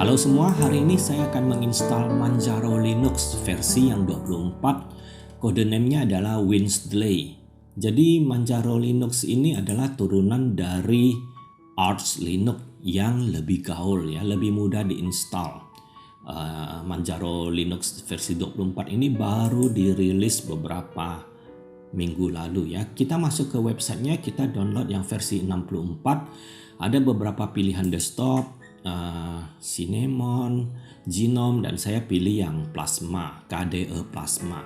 Halo semua, hari ini saya akan menginstal Manjaro Linux versi yang 24. Kode name-nya adalah Winsley. Jadi Manjaro Linux ini adalah turunan dari Arch Linux yang lebih gaul ya, lebih mudah diinstal. Manjaro Linux versi 24 ini baru dirilis beberapa minggu lalu ya. Kita masuk ke websitenya, kita download yang versi 64. Ada beberapa pilihan desktop, Cinnamon, Genome, dan saya pilih yang Plasma, KDE Plasma.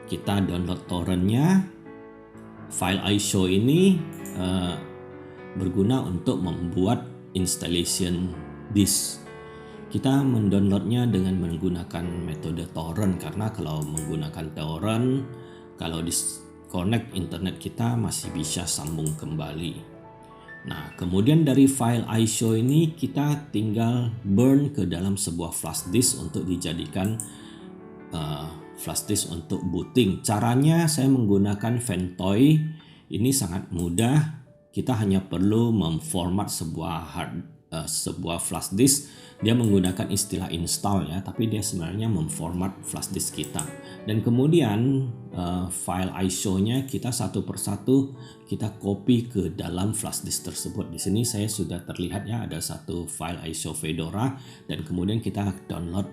Kita download torrentnya. File ISO ini berguna untuk membuat installation disk. Kita mendownloadnya dengan menggunakan metode torrent, karena kalau menggunakan torrent, kalau disconnect internet kita masih bisa sambung kembali. Nah, kemudian dari file ISO ini kita tinggal burn ke dalam sebuah flash disk untuk dijadikan flash disk untuk booting. Caranya saya menggunakan Ventoy. Ini sangat mudah. Kita hanya perlu memformat sebuah flash disk. Dia menggunakan istilah install ya, tapi dia sebenarnya memformat flash disk kita. Dan kemudian file ISO-nya kita satu persatu kita copy ke dalam flash disk tersebut. Di sini saya sudah terlihat ya, ada satu file ISO Fedora, dan kemudian kita download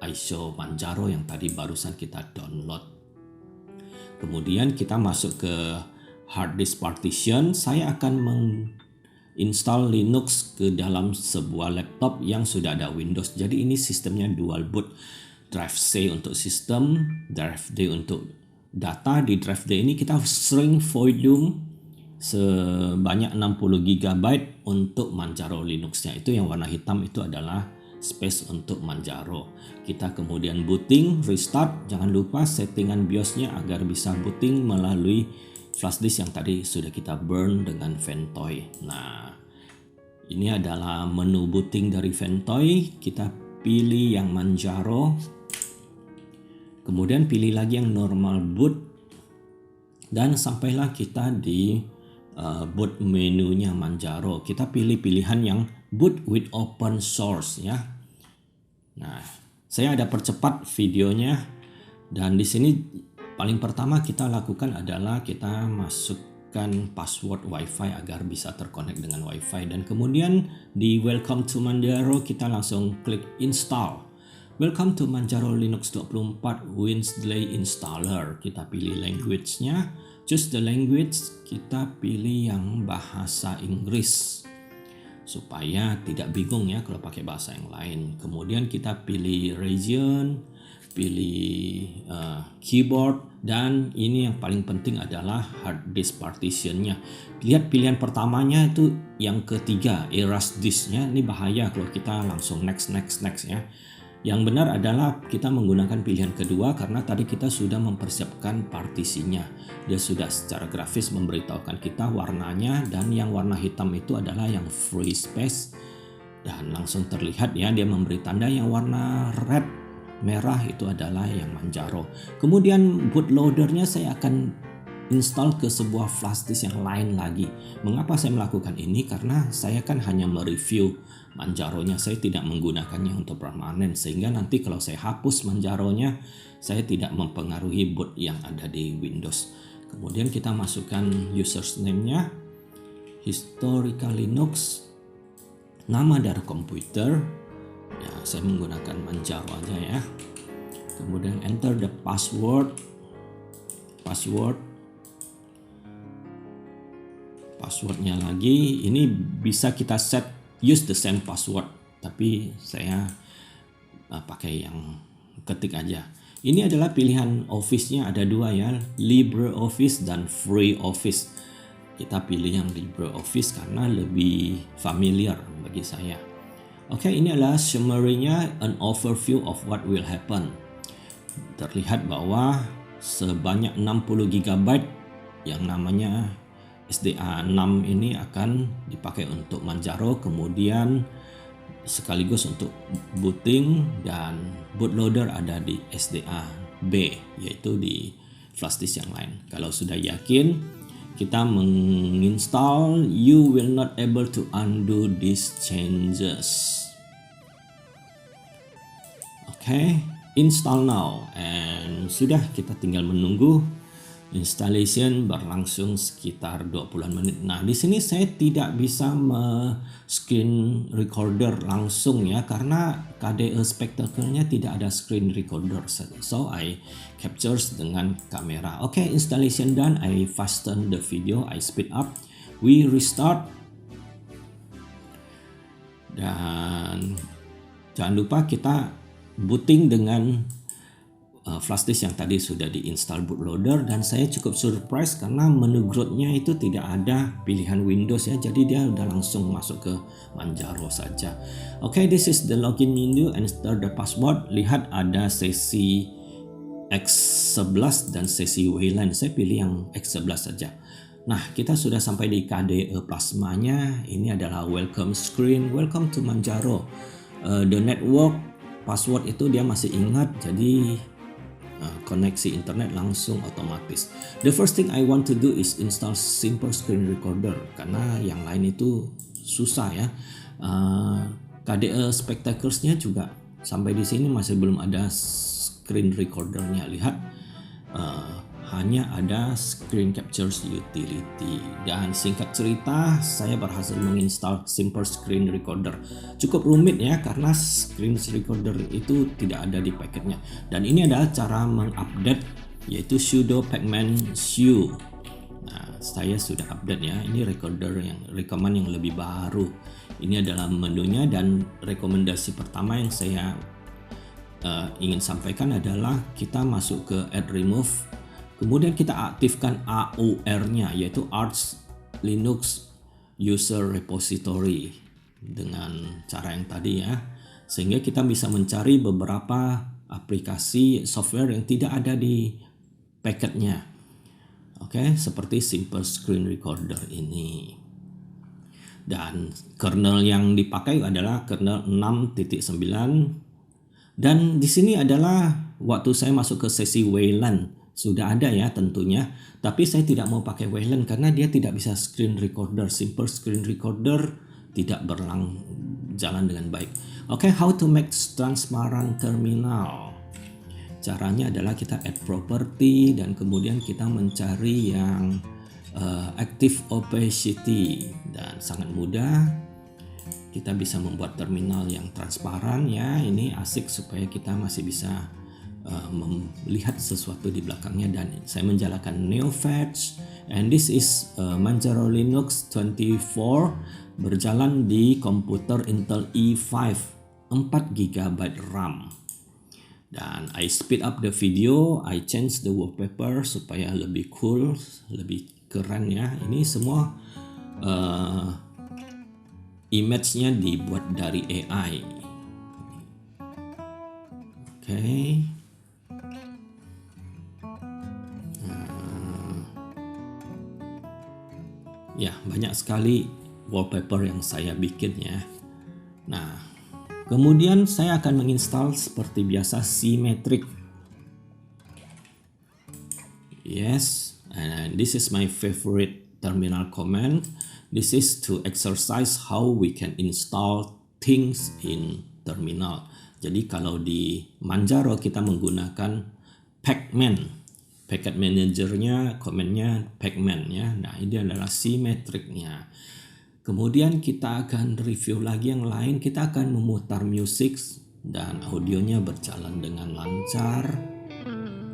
ISO Manjaro yang tadi barusan kita download. Kemudian kita masuk ke hard disk partition. Saya akan install Linux ke dalam sebuah laptop yang sudah ada Windows. Jadi ini sistemnya dual boot. Drive C untuk sistem, drive D untuk data. Di drive D ini kita shrink volume sebanyak 60 GB untuk Manjaro Linux-nya. Itu yang warna hitam itu adalah space untuk Manjaro. Kita kemudian booting, restart. Jangan lupa settingan BIOS-nya agar bisa booting melalui flash disk yang tadi sudah kita burn dengan Ventoy. Nah, ini adalah menu booting dari Ventoy. Kita pilih yang Manjaro. Kemudian pilih lagi yang normal boot. Dan sampailah kita di boot menunya Manjaro. Kita pilih pilihan yang boot with open source ya. Nah, saya ada percepat videonya, dan di sini paling pertama kita lakukan adalah kita masukkan password WiFi agar bisa terkonek dengan WiFi, dan kemudian di Welcome to Manjaro kita langsung klik install. Welcome to Manjaro Linux 24 Winsley Installer. Kita pilih language-nya, choose the language, kita pilih yang bahasa Inggris supaya tidak bingung ya kalau pakai bahasa yang lain. Kemudian kita pilih region, pilih keyboard, dan ini yang paling penting adalah hard disk partitionnya. Lihat pilihan pertamanya itu yang ketiga, erase disknya. Ini bahaya kalau kita langsung next ya. Yang benar adalah kita menggunakan pilihan kedua, karena tadi kita sudah mempersiapkan partisinya. Dia sudah secara grafis memberitahukan kita warnanya, dan yang warna hitam itu adalah yang free space, dan langsung terlihat ya, dia memberi tanda yang warna red merah itu adalah yang Manjaro. Kemudian bootloadernya saya akan install ke sebuah flash disk yang lain lagi. Mengapa saya melakukan ini? Karena saya kan hanya mereview Manjaronya, saya tidak menggunakannya untuk permanen, sehingga nanti kalau saya hapus Manjaronya, saya tidak mempengaruhi boot yang ada di Windows. Kemudian kita masukkan username-nya, historical Linux, nama dari komputer. Ya, saya menggunakan Manjaro aja ya. Kemudian enter the password. Passwordnya lagi, ini bisa kita set use the same password, tapi saya pakai yang ketik aja. Ini adalah pilihan Office-nya, ada dua ya, LibreOffice dan FreeOffice. Kita pilih yang LibreOffice karena lebih familiar bagi saya. Oke, ini adalah summary-nya, an overview of what will happen. Terlihat bahwa sebanyak 60 GB yang namanya SDA 6 ini akan dipakai untuk Manjaro, kemudian sekaligus untuk booting, dan bootloader ada di SDA B, yaitu di flash disk yang lain. Kalau sudah yakin, kita menginstal, you will not able to undo these changes. Okay, install now, and sudah, kita tinggal menunggu. Installation berlangsung sekitar 20 menit. Nah, di sini saya tidak bisa screen recorder langsung ya, karena KDE Spectacle-nya tidak ada screen recorder. So I captures dengan kamera. Okay, installation done. I fasten the video. I speed up. We restart. Dan jangan lupa kita booting dengan flash disk yang tadi sudah diinstal bootloader, dan saya cukup surprise karena menu growth-nya itu tidak ada pilihan Windows ya, jadi dia udah langsung masuk ke Manjaro saja. Okay, this is the login menu, enter the password. Lihat ada sesi X11 dan sesi Wayland. Saya pilih yang X11 saja. Nah, kita sudah sampai di KDE Plasma-nya. Ini adalah welcome screen. Welcome to Manjaro. The network password itu dia masih ingat, jadi koneksi internet langsung otomatis. The first thing I want to do is install simple screen recorder, karena yang lain itu susah ya. KDE Spectacles-nya juga sampai di sini masih belum ada screen recordernya. Lihat, hanya ada screen captures utility. Dan singkat cerita, saya berhasil menginstal simple screen recorder. Cukup rumit ya, karena screen recorder itu tidak ada di paketnya. Dan ini adalah cara mengupdate, yaitu sudo pacman su. Nah, saya sudah update ya. Ini recorder yang rekaman yang lebih baru. Ini adalah menunya, dan rekomendasi pertama yang saya ingin sampaikan adalah kita masuk ke add remove. Kemudian kita aktifkan AUR-nya, yaitu Arch Linux User Repository, dengan cara yang tadi ya, sehingga kita bisa mencari beberapa aplikasi software yang tidak ada di paketnya. Oke, seperti Simple Screen Recorder ini. Dan kernel yang dipakai adalah kernel 6.9, dan di sini adalah waktu saya masuk ke sesi Wayland. Sudah ada ya tentunya, tapi saya tidak mau pakai Wayland karena dia tidak bisa screen recorder. Simple screen recorder tidak jalan dengan baik. Okay, how to make transparent terminal. Caranya adalah kita add property, dan kemudian kita mencari yang active opacity, dan sangat mudah. Kita bisa membuat terminal yang transparan ya. Ini asik supaya kita masih bisa melihat sesuatu di belakangnya. Dan saya menjalankan NeoFetch, and this is Manjaro Linux 24 berjalan di komputer Intel i5 4 GB RAM. Dan I speed up the video, I change the wallpaper supaya lebih cool, lebih keren ya. Ini semua image-nya dibuat dari AI. Oke. Ya, banyak sekali wallpaper yang saya bikin ya. Nah, kemudian saya akan menginstal seperti biasa Symmetric. Yes, and this is my favorite terminal command. This is to exercise how we can install things in terminal. Jadi kalau di Manjaro kita menggunakan pacman. Packet managernya, komennya pacman ya. Nah, ini adalah Symmetric-nya. Kemudian kita akan review lagi yang lain. Kita akan memutar musik dan audionya berjalan dengan lancar.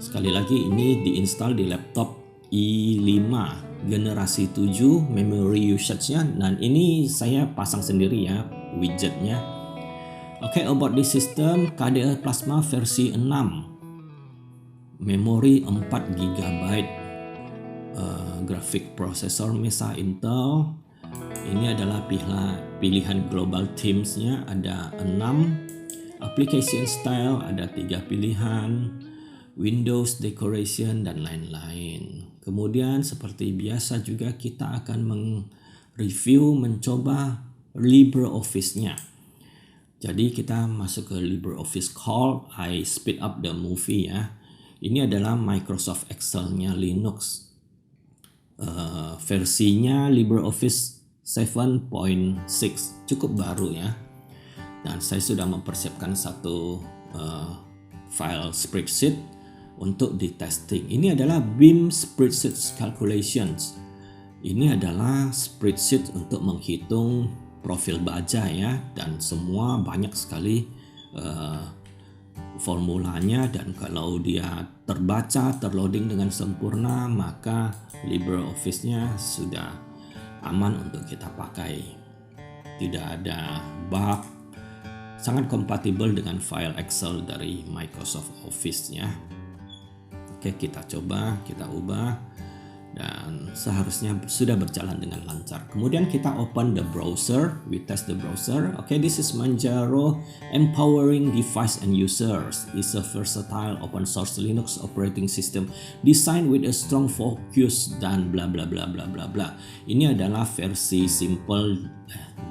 Sekali lagi, ini diinstal di laptop i5 generasi 7, memory usage-nya, dan ini saya pasang sendiri ya widgetnya. Oke, about this system, KDE Plasma versi 6. Memori 4 GB, graphic processor Mesa Intel. Ini adalah pilihan global themes-nya ada 6, application style ada 3 pilihan, Windows decoration dan lain-lain. Kemudian seperti biasa juga kita akan mencoba LibreOffice-nya. Jadi kita masuk ke LibreOffice Calc, I speed up the movie ya. Ini adalah Microsoft Excel-nya Linux. Versinya LibreOffice 7.6, cukup baru ya. Dan saya sudah mempersiapkan satu file spreadsheet untuk di testing. Ini adalah BIM spreadsheet calculations. Ini adalah spreadsheet untuk menghitung profil baja ya, dan semua banyak sekali formulanya, dan kalau dia terbaca, terloading dengan sempurna, maka LibreOffice-nya sudah aman untuk kita pakai. Tidak ada bug, sangat kompatibel dengan file Excel dari Microsoft Office ya. Oke, kita coba, kita ubah, dan seharusnya sudah berjalan dengan lancar. Kemudian kita open the browser, we test the browser. Okay, this is Manjaro Empowering Device and Users. It's a versatile open source Linux operating system designed with a strong focus dan bla bla bla bla bla bla. Ini adalah versi simple,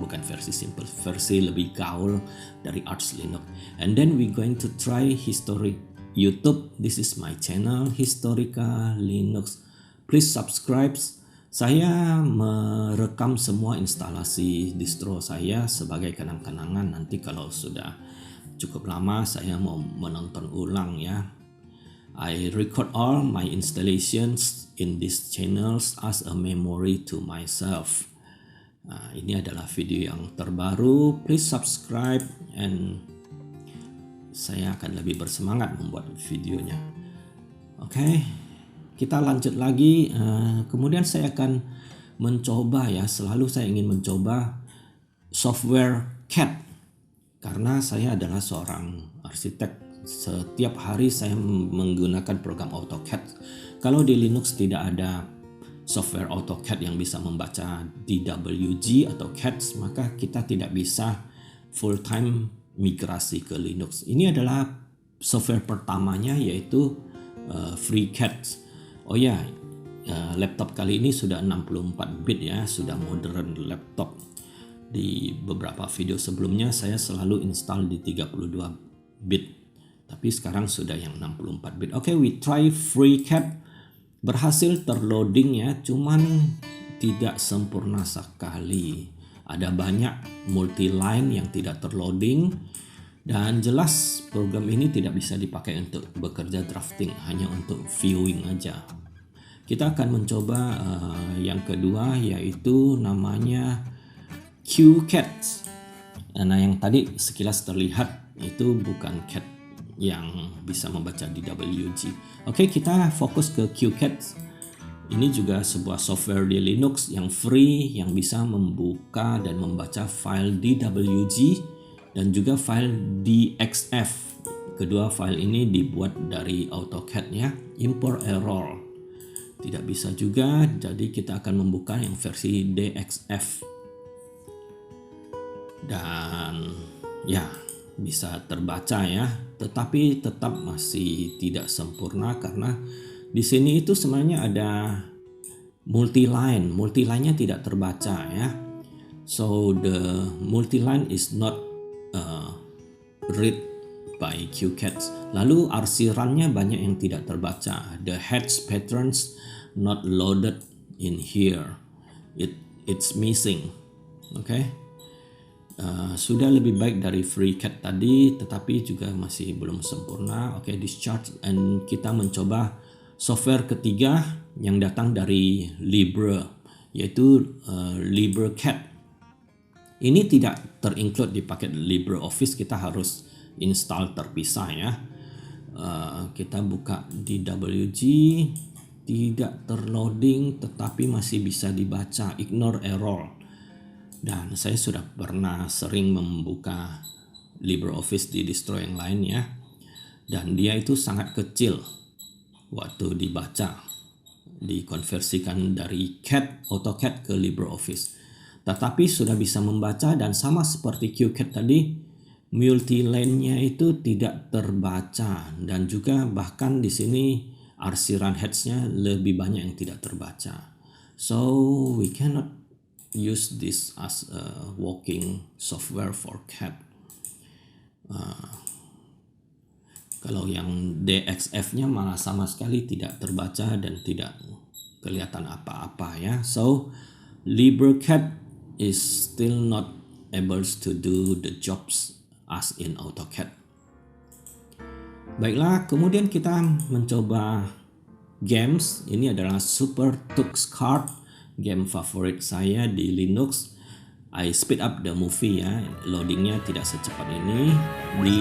bukan versi simple, versi lebih gaul dari Arch Linux. And then we going to try YouTube. This is my channel, Historica Linux. Please subscribe. Saya merekam semua instalasi distro saya sebagai kenang-kenangan. Nanti kalau sudah cukup lama saya mau menonton ulang ya. I record all my installations in these channels as a memory to myself. Nah, ini adalah video yang terbaru. Please subscribe and saya akan lebih bersemangat membuat videonya. Oke, kita lanjut lagi. Kemudian saya akan mencoba ya, selalu saya ingin mencoba software CAD karena saya adalah seorang arsitek. Setiap hari saya menggunakan program AutoCAD. Kalau di Linux tidak ada software AutoCAD yang bisa membaca DWG atau CAD, maka kita tidak bisa full time migrasi ke Linux. Ini adalah software pertamanya, yaitu FreeCAD. Oh ya, laptop kali ini sudah 64 bit ya, sudah modern laptop. Di beberapa video sebelumnya saya selalu install di 32 bit, tapi sekarang sudah yang 64 bit. Oke, we try FreeCAD. Berhasil terloading ya, cuman tidak sempurna sekali. Ada banyak multi-line yang tidak terloading, dan jelas program ini tidak bisa dipakai untuk bekerja drafting, hanya untuk viewing aja. Kita akan mencoba yang kedua, yaitu namanya QCAD. Nah, yang tadi sekilas terlihat itu bukan CAD yang bisa membaca DWG. Oke, kita fokus ke QCAD. Ini juga sebuah software di Linux yang free yang bisa membuka dan membaca file DWG dan juga file DXF. Kedua file ini dibuat dari AutoCAD ya. Import error tidak bisa juga, jadi kita akan membuka yang versi DXF. Dan ya, bisa terbaca ya, tetapi tetap masih tidak sempurna karena di sini itu sebenarnya ada multi-line. Multi-line-nya tidak terbaca ya. So the multi-line is not read by QCAD. Lalu RC run-nya banyak yang tidak terbaca. The hex patterns not loaded in here. It's missing. Okay. Sudah lebih baik dari FreeCAD tadi, tetapi juga masih belum sempurna. Oke, discharge, and kita mencoba software ketiga yang datang dari Libre, yaitu LibreCAD. Ini tidak terinclude di paket LibreOffice, kita harus install terpisah ya. Kita buka DWG, tidak terloading tetapi masih bisa dibaca, ignore error. Dan saya sudah pernah sering membuka LibreOffice di distro yang lain ya, dan dia itu sangat kecil waktu dibaca, dikonversikan dari CAD, AutoCAD ke LibreOffice. Tetapi sudah bisa membaca, dan sama seperti QCAD tadi, multi-line-nya itu tidak terbaca, dan juga bahkan di sini RC run heads-nya lebih banyak yang tidak terbaca. So we cannot use this as a working software for CAD. Kalau yang DXF-nya malah sama sekali tidak terbaca dan tidak kelihatan apa-apa ya. So LibreCAD is still not able to do the jobs as in AutoCAD. Baiklah, kemudian kita mencoba games. Ini adalah Super Tux Kart, game favorit saya di Linux. I speed up the movie ya, loadingnya tidak secepat ini. Di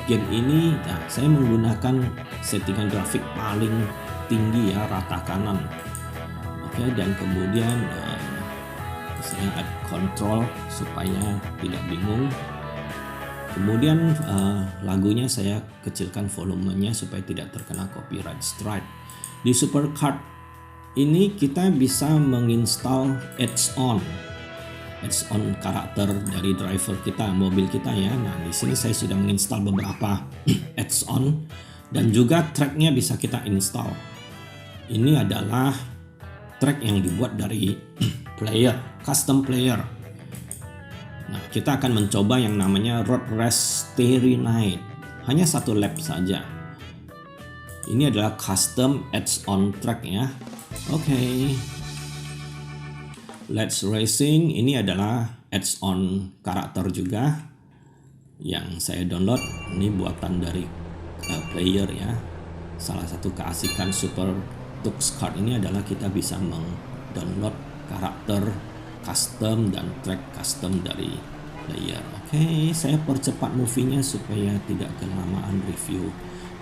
game ini saya menggunakan settingan grafik paling tinggi ya, rata kanan. Oke, dan kemudian saya add control supaya tidak bingung. Kemudian lagunya saya kecilkan volumenya supaya tidak terkena copyright strike. Di Supercard ini kita bisa menginstal add-on karakter dari driver kita, mobil kita ya. Nah, di sini saya sudah menginstal beberapa add-on dan juga tracknya bisa kita install. Ini adalah track yang dibuat dari custom player. Nah, kita akan mencoba yang namanya Road Race Starry Night. Hanya satu lap saja. Ini adalah custom add-on track ya. Oke. Let's Racing ini adalah add-on karakter juga yang saya download. Ini buatan dari player ya. Salah satu keasikan Super Tux Kart ini adalah kita bisa mendownload karakter custom dan track custom dari player. Oke, saya percepat movie-nya supaya tidak kelamaan review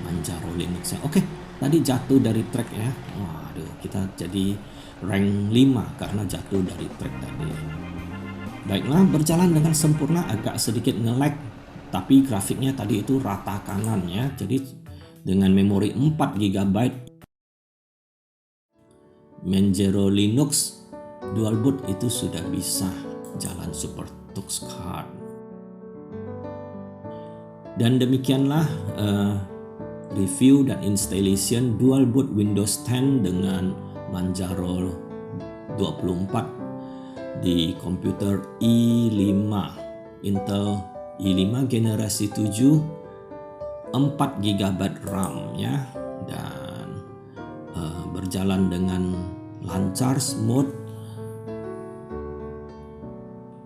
Manjaro Linux. Oke, tadi jatuh dari track ya. Waduh, kita jadi rank 5 karena jatuh dari track tadi. Baiklah, berjalan dengan sempurna, agak sedikit nge-lag, tapi grafiknya tadi itu rata kanan ya. Jadi dengan memori 4 GB Manjaro Linux dual boot itu sudah bisa jalan Super Tux Kart. Dan demikianlah review dan installation dual boot Windows 10 dengan Manjaro 24 di komputer i5 Intel i5 generasi 7, 4 GB RAM ya, dan berjalan dengan lancar, smooth.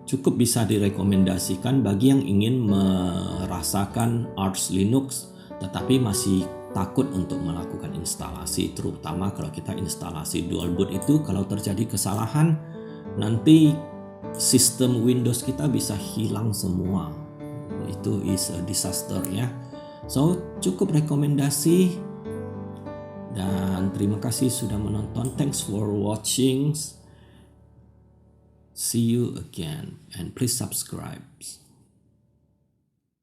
Cukup bisa direkomendasikan bagi yang ingin merasakan Arch Linux tetapi masih takut untuk melakukan instalasi, terutama kalau kita instalasi dual boot itu kalau terjadi kesalahan nanti sistem Windows kita bisa hilang semua. Itu is a disaster ya. So cukup rekomendasi dan terima kasih sudah menonton. Thanks for watching. See you again and please subscribe.